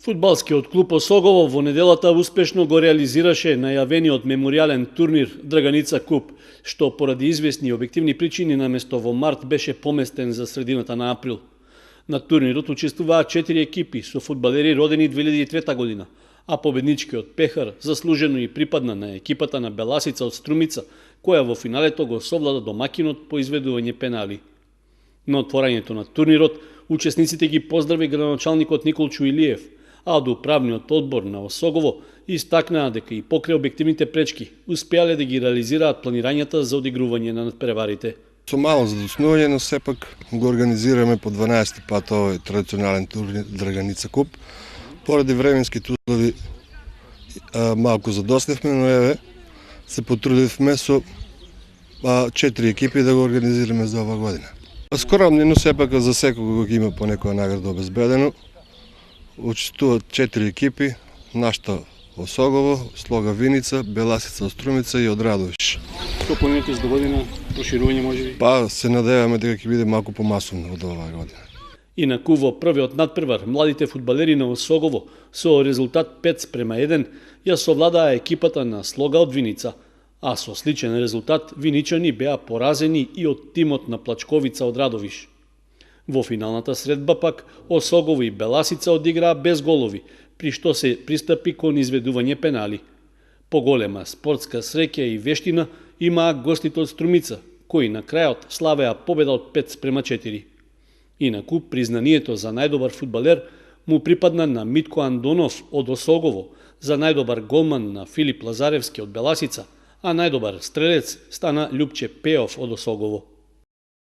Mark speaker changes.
Speaker 1: Фудбалскиот клуб Осогово во неделата успешно го реализираше најавениот меморијален турнир Драганица Куп, што поради известни објективни причини наместо во март беше поместен за средината на април. На турнирот учествуваат 4 екипи со фудбалери родени 2003 година, а победничкиот пехар заслужено и припадна на екипата на Беласица од Струмица, која во финалето го совлада домакинот по изведување пенали. На отворањето на турнирот, учесниците ги поздрави градоначалникот Николчо Илиев, а од управниот одбор на Осогово истакнаа дека и покрај објективните пречки успеале да ги реализираат планирањата за одигрување на надпреварите.
Speaker 2: Со мало задоснување, но сепак го организираме по 12 пат овој традиционален турнир Драганица Куп. Поради временските услови малку задосневме, но еве се потрудивме со 4 екипи да го организираме за ова година. Скоромни, но сепак за секого ги има по некоја награда обезбедено. Учествуваат 4 екипи, нашата Осогово, Слога Виница, Беласица од Струмица и од Радовиш.
Speaker 1: Што планирате за година, проширување можеби?
Speaker 2: Се надеваме дека ќе биде малку помасовно од оваа година.
Speaker 1: Инаку во првиот надпревар младите фудбалери на Осогово со резултат 5:1 ја совладаа екипата на Слога од Виница, а со сличен резултат виничани беа поразени и од тимот на Плачковица од Радовиш. Во финалната средба пак Осогово и Беласица одиграа без голови, при што се пристапи кон изведување пенали. Поголема спортска среќа и вештина имаа гостите од Струмица, кои на крајот славеа победа од 5:4. Инаку признанието за најдобар фудбалер му припадна на Митко Андонов од Осогово, за најдобар голман на Филип Лазаревски од Беласица, а најдобар стрелец стана Љупче Пеов од Осогово.